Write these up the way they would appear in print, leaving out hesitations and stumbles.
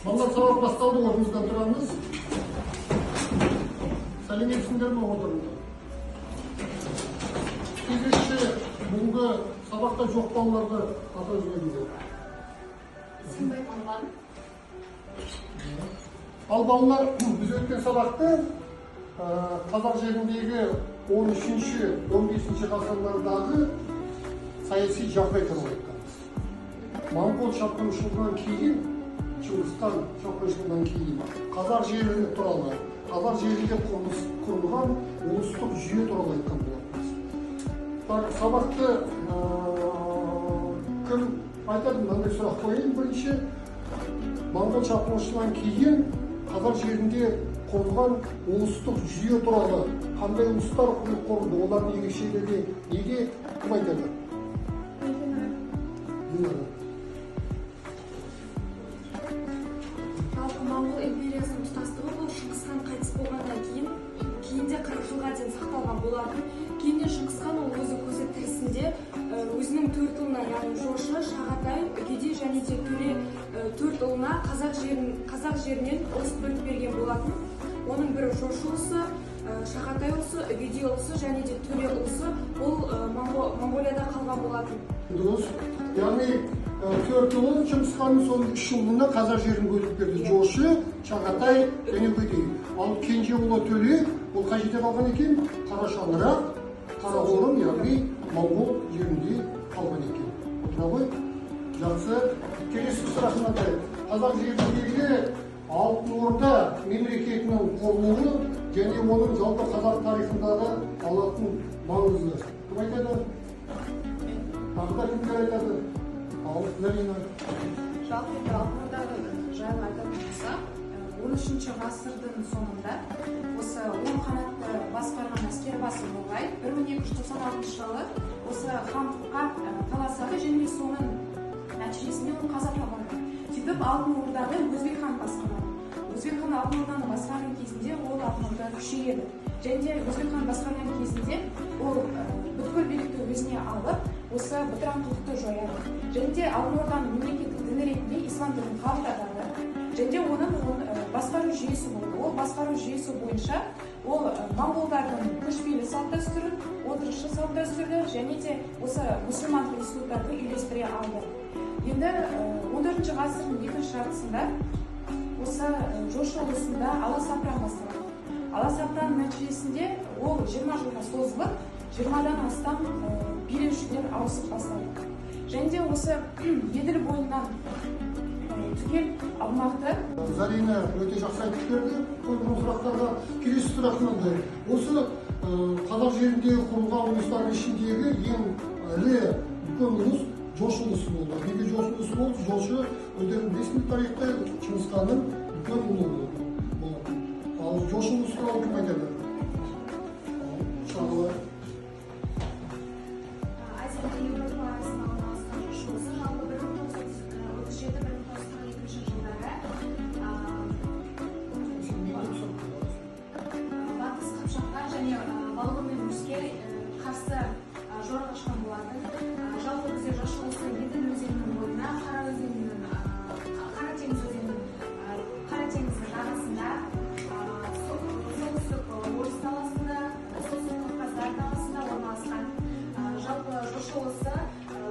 Балдар сабақ басталды, орнымыздан тұрамыз. Сәлеметсіңдер ме отырыңдар? Кезекші бүгінгі сабақта жоқ балаларды атап жіберіңдер. Ісім Байманған. Ал балалар, біз өткен сабақты қазақ жеріндегі 13-15 ғасырлардағы саяси жағдай туралы айтқанбыз. Моңғол шапқыншылығынан кейін, Шыңғысхан шапқыншылығынан кейін қазақ жері туралы, қазақ жерінде құрылған ұлыстық жүйе туралы айтқан болатынбыз. Сабақты кім айтады, мынандай сұрақ қойайын. Бірінші, моңғол шапқыншылығынан кейін қазақ жерінде құрылған ұлыстық жүйе туралы, қандай ұлыстар құрылды, олардың ерекшелігі неге, кім айтады? Жалпы Моңғол империясының тұтастығы бұл Шыңғысхан қайтыс болғаннан кейінде 40 жылға дейін сақталған болатын. Кейінде Шыңғысхан ол өзі көзі тірісінде өзінің 4 ұлына, яғни Жошы, Шағатай, Үгедей және де Төре 4 ұлына қазақ жерінен ұлыс бөліп берген болатын. Оның бірі Жошы ұлысы, Шағатай ұлысы, Үгедей ұлысы және де Төре ұлысы ол Монғолияда қалған болатын. Дұрыс. Яғни 4 ұлы Шыңғысханның соның 3 ұлына қазақ жерін бөліп берді. Жошы, Шағатай және Үгедей. Ал кенже ұлы Төре, ол қай жерде қалған екен? Қара шаңырақ, Қарақорым, яғни Моңғол жерінде қалған екен. Отыра ғой? Жақсы. Келесі сұрақ мынадай. Қазақ жеріндегі Алтын Орда мемлекетінің құрылуы және оның жалпы қазақ тарихындағы алатын маңызы. Кім айтады? Тағы да кімдер айтады? Зарина. Жалпы Алтын Орда жайлы айтатын болсақ, 13 ғасырдың соңында осы 10 қанатты басқарған әскербасы Ноғай 1296 жылы осы хандыққа таласады және соның нәтижесінде оны қаза табады. Сөйтіп Алтын Орданы Өзбек хан басқарады. Өзбек хан Алтын Орданы басқарған кезінде ол Алтын Орда күшейеді. Және Өзбек хан басқарған кезінде ол бүткіл билікті өзіне алып, осы бытыраңқылықты жояды. Және де Алтын Орданың мемлекеттік діні ретінде ислам дінін қабылдады. Және оның басқару жүйесі болды. Ол басқару жүйесі бойынша ол моңғолдардың көшпелі салт-дәстүрін, отырықшы салт-дәстүрді және де осы мұсылмандық институттарды үйлестіре алды. Енді 14 ғасырдың екінші жартысында осы Жошы ұлысында аласапыран басталды. Аласапыран нәтижесінде ол 20 жылға созылып, 20-дан астам билеушілер ауысып бастады. Және де осы Еділ бойынан түгел аумақты Зарина өте жақсы айтып берді. Қойылған сұрақтарға келесі сұрақ мынандай. Осы қазақ жерінде құрылған ұлыстардың ішіндегі ең ірі үлкен ұлыс Жошы ұлысы болды. Неге Жошы ұлысы болды? Жошы өздерінің ресми тарихта Шыңғысханның үлкен ұлы болды. Ал Жошы ұлысы туралы кім айтады? Шағала.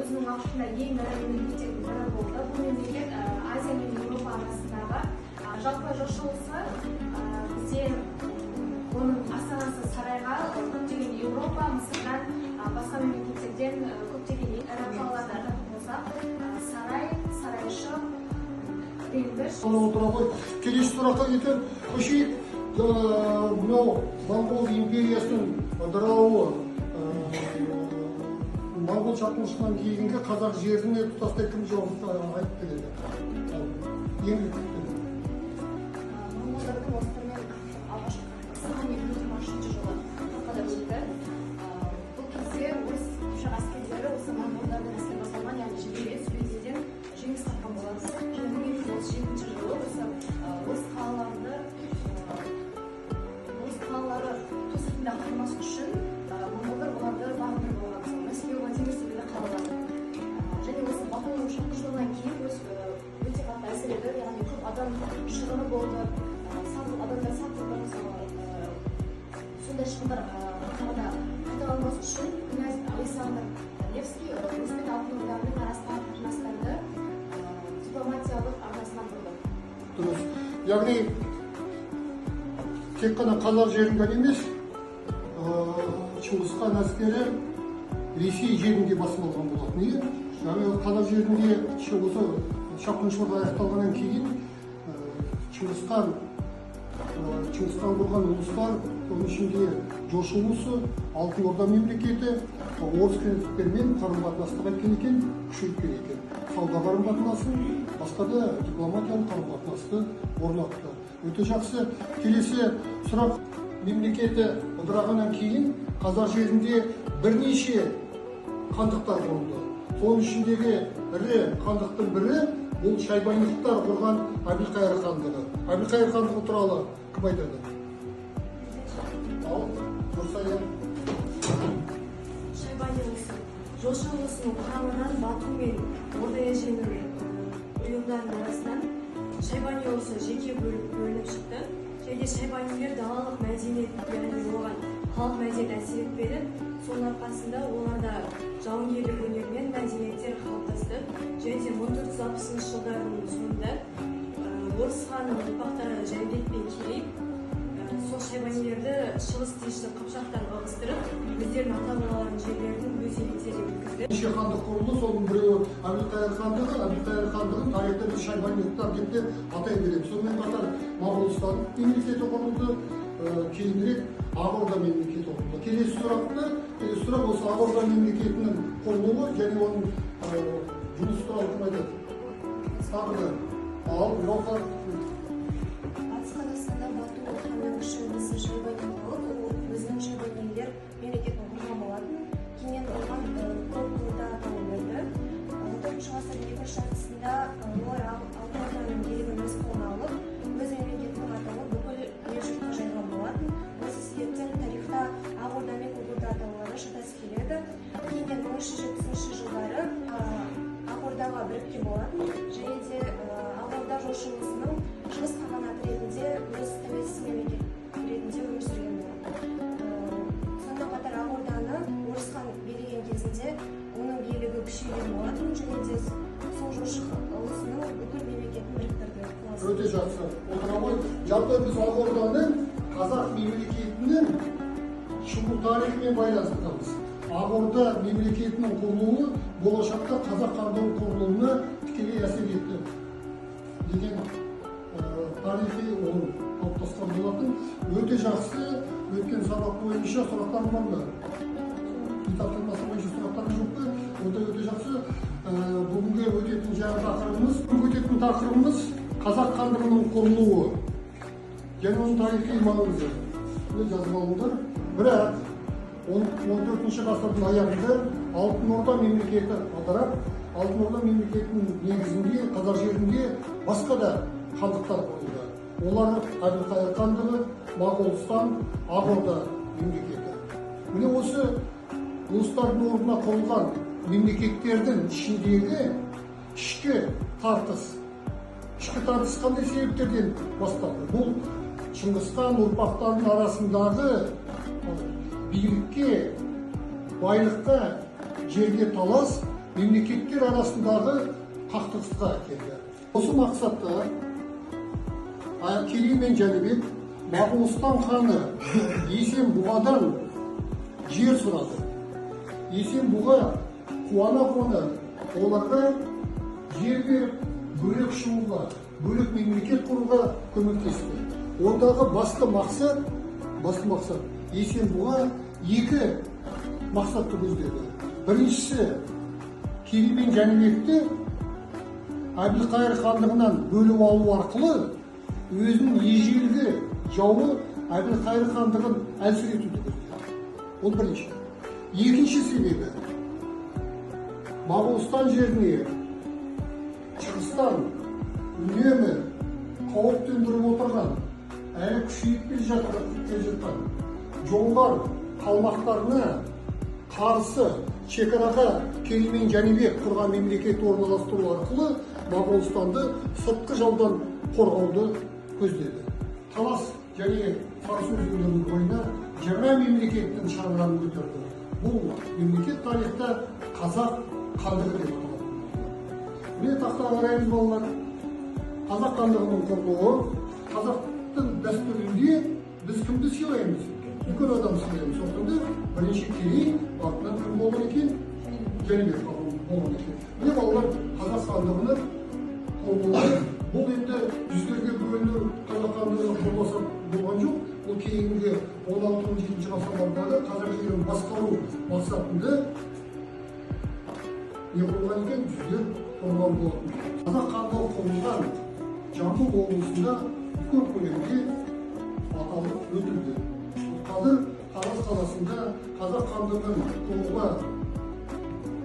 Өзінің уақытында ең ірі мемлекеттердің бірі болды. Бұл мемлекет Азия мен Еуропа арасындағы. Жалпы Жошы ұлысы бізде оның астанасы Сарайға көптеген Еуропа, Мысырдан, басқа мемлекеттерден көптеген ірі қалаларды атап болсақ, Сарай, Сарайшық, Ренгіш. Келесі сұраққа кеткен көшейік. Мынау Моңғол империясының ыдырауы Моңғол шапқыншылығынан кейінгі қазақ жеріне тұтастай кім жауапты айтып келеді? Ең үлкен. Моңғолдардың осымен алғашқы қырқысы 1223 жылы Қапада өтті. Бұл кезде орыс қыпшақ әскерлері осы моңғолдардың әскер басталған, яғни жебеле Сөйтеден жеңіс тапқан болады. Және 1237 жылы осы орыс қалалары төсетінде қалмас үшін моңғолдар оларды бағындырып болған. Мәскеу, Владимир секілді қалалар. Және осы Моңғол шапқыншылығынан кейін өте қатты әсер етті, яғни көп адам шығыны болды, адамдар сатылды, мысалы сондай шығындар тағы да қайталанбас үшін князь Александр Невский өзбек алтын орданың арасындағы қатынастарды дипломатиялық арнасынан құрды. Дұрыс. Яғни тек қана қазақ жерін ғана емес, Чыңғысхан әскері Ресей жерінде басып алған болатын. Неге? Яғни қазақ жерінде осы шапқыншылық аяқталғаннан кейін Чыңғысхан құрған ұлыстар, оның ішінде Жошы ұлысы, Алтын Орда мемлекеті, орыс князьдермен қарым-қатынасты қайткен екен, күшейткен екен. Сауда қарым-қатынасын, басқа да дипломатиялық қарым-қатынасты орнатты. Өте жақсы. Келесі сұрақ, мемлекеті ыдырағаннан кейін қазақ жерінде бірнеше хандықтар құрылды. Соның ішіндегі ірі хандықтың бірі бұл шайбанилықтар құрған Әбілқайыр хандығы. Әбілқайыр хандығы туралы кім айтады? Ал, Нұрсая. Шайбани ұлысы Жошы ұлысының құрамынан Бату мен Орда Еженінің ұйымдарының арасынан Шайбани ұлысы жеке бөлініп шықты. Және шайбанилер далалық мәдениет, яғни оған халық мәдениет әсер етпеді. Соның арқасында оларда жауынгерлік өнер мен мәдениеттер қалыптасты. Және 1460 жылдардың соңында орыс ханның ұрпақтары Жәнібек пен Керей сол шайбанилерді шығыс дешті қыпшақтан ығыстырып, өздерінің ата-бабаларының жерлерін өз иеліктеріне өткізді. Неше хандық құрылды, соның біреуі Әбілқайыр хандығы. Әбілқайыр хандығын тарихта біз шайбанилықтар деп те атай береміз. Сонымен қатар Моғолстан мемлекеті құрылды, кейінірек Ақ Орда мемлекеті құрылды. Келесі сұрақ осы Ақ Орда мемлекетінің құрылуы және оның жұмысы туралы кім айтады? Тағы да ал Гауһар. Батыс Қазақстанда Бату ханның кіші інісі Шайбани болып, ол өзінің шайбанилер мемлекетін құрған болатын. Кейіннен оған көп орда атауы берді. 14 ғасырдың екінші жартысында олар Алтын Орданың билігін өз қолына алып, өз мемлекетінің атауы бүкіл ел жұртқа жайған болатын. Осы себептен тарихта Ақ Орда мен Көк Орда атаулары шатасып келеді. Кейіннен 1370 жылдары Ақ Ордаға біріккен болатын. Және де Ақ Орда Жошы ұлысының шығыс қағанаты ретінде өз тәуелсіз мемлекет ретінде өмір сүрген болатын. Сонымен қатар Ақ Орданы орыс хан билеген кезінде оның билігі күшейген болатын. Және де сол Жошы ұлысының бүкіл мемлекетін біріктірді. Өте жақсы. Жалпы біз Ақ Орданы қазақ мемлекетінің шығу тарихымен байланыстырамыз. Ақ Орда мемлекетінің құрылуы болашақта қазақ хандығының құрылуына тікелей әсер етті деген тарихи орын қалыптасқан болатын. Өте жақсы. Өткен сабақ бойынша сұрақтар бар ма? Тапсырмасы бойынша сұрақтар жоқ па? Өте жақсы. Бүгінгі өтетін тақырыбымыз қазақ хандығының құрылуы және оның тарихи маңызы. Жазып алыңдар. Бірақ 14 ғасырдың аяғында Алтын Орда мемлекеті ыдырап, Алтын Орда мемлекетінің негізінде қазақ жерінде басқа да хандықтар құрылды. Олар Әбілқайыр хандығы, Моғолстан, Ақ Орда мемлекеті. Міне осы ұлыстардың орнына құрылған мемлекеттердің ішіндегі ішкі тартыс қандай себептерден басталды? Бұл Шыңғысхан ұрпақтарының арасындағы билікке, байлыққа, жерге талас мемлекеттер арасындағы қақтығысқа әкелді. Осы мақсатта Керей мен Жәнібек Моғолстан ханы Есенбұғадан жер сұрады. Есенбұға қуана оларға жер беріп, бөлек шығуға, бөлек мемлекет құруға көмектесті. Ондағы басты мақсат Есенбұға екі мақсатты көздеді. Біріншісі, Керей мен Жәнібекті Әбілқайыр хандығынан бөліп алу арқылы өзінің ежелгі жауы Әбілқайыр хандығын әлсіретуді көздеді. Ол бірінші. Екінші себебі, Моғолстан жеріне шығыстан үнемі қауіп төндіріп отырған, әлі күшейіп келе жатқан жоңғар қалмақтарына қарсы шекараға Керей мен Жәнібек құрған мемлекет орналастыру арқылы Моғолстанды сыртқы жаудан қорғауды көздеді. Талас және Сарысу өзендерінің бойына жаңа мемлекеттің шаңырағын көтерді. Бұл мемлекет тарихта қазақ хандығы деп аталады. Міне тақтаға қараймыз балалар. Қазақ хандығының құрылуы, қазақтың дәстүрінде біз кімді сыйлаймыз? Үлкен адам сыйлаймыз. Сондықтан бірінші Керей, артынан кім болған екен? Жәнібек болған екен. Міне балалар, қазақ хандығының құрылуы. Бұл енді жүздерге бөліну қазақ хандығының құрылысы болған жоқ. Бұл кейінгі 16-17 ғасырлардағы қазақ жерін басқару мақсатында не құрылған екен? Жүздер құрылған болатын. Қазақ хандығы құрылған Жамбыл облысында көп көлемде аталып өтілді. Қазір Тараз қаласында қазақ хандығының құрылуға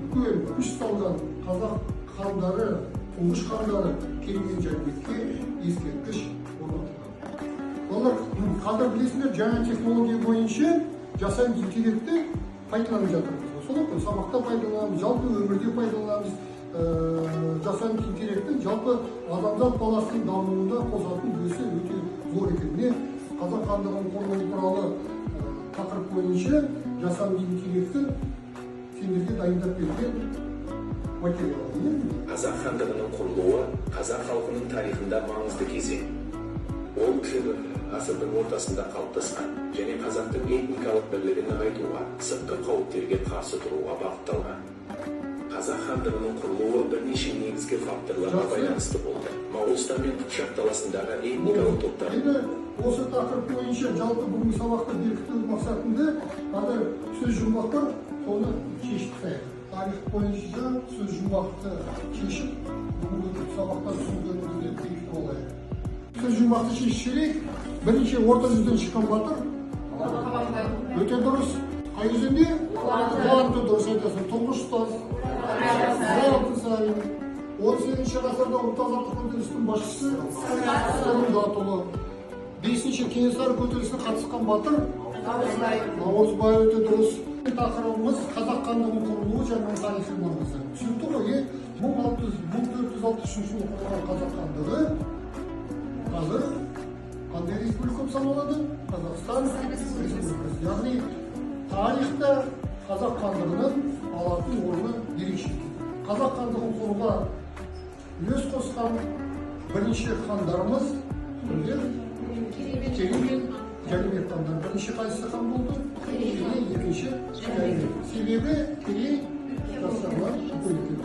үлкен күш салған қазақ хандары, тұңғыш хандары келген Жәнібекке ескерткіш орнатылған. Олар қазір білесіңдер, жаңа технология бойынша жасанды интеллектті пайдаланып жатырмыз. Солай ғой, сабақта пайдаланамыз, жалпы өмірде пайдаланамыз. Жасанды интеллекттің жалпы адамзат баласының дамуында қосатын үлесі өте зор екен. Міне қазақ хандығының құрылуы туралы тақырып бойынша жасанды интеллекттің сендерге дайындап берген материалы. Қазақ хандығының құрылуы қазақ халқының тарихында маңызды кезең. Ол ғасырдың ортасында қалыптасқан және қазақтың этникалық бірлігін нығайтуға, сыртқы қауіптерге қарсы тұруға бағытталған. Қазақ хандығының құрылуы бірнеше негізгі факторларға байланысты болды. Моғолстан мен Қыпшақ даласындағы этникалық топтар. Енді осы тақырып бойынша жалпы бүгінгі сабақты бекіту мақсатында қазір сөз жұмбақ бар, соны шешіп тастайық. Тарих бойынша сөз жұмбақты шешіп, бүгінгі сабақта түсінгенімізді бекітіп алайық. Сөз жұмбақты шешсек, бірінші орта жүзден шыққан батыр. Өте дұрыс. Қай жүзінде? Бұланды дұрыс айтасың. Тұңғыш ұстаз. 18 ғасырда ұлт-азаттық көтерілістің басшысы Сырым Датұлы. 5-ші Кенесары көтерілісіне қатысқан батыр Наурызбай. Өте дұрыс. Тақырыбымыз қазақ хандығының құрылуы және тарихи маңызы. Түсінікті ғой, 1463 жылы құрылған қазақ хандығы қазір қандай республика саналады? Қазақстан Республикасы. Яғни тарихта қазақ хандығының алатын орны ерекше. Қазақ хандығын құруға үлес қосқан бірінші хандарымыз кімдер? Керей, Жәнібек хандар. Бірінші қайсысы хан болды? Керей, екінші Жәнібек. Себебі Керей жасаған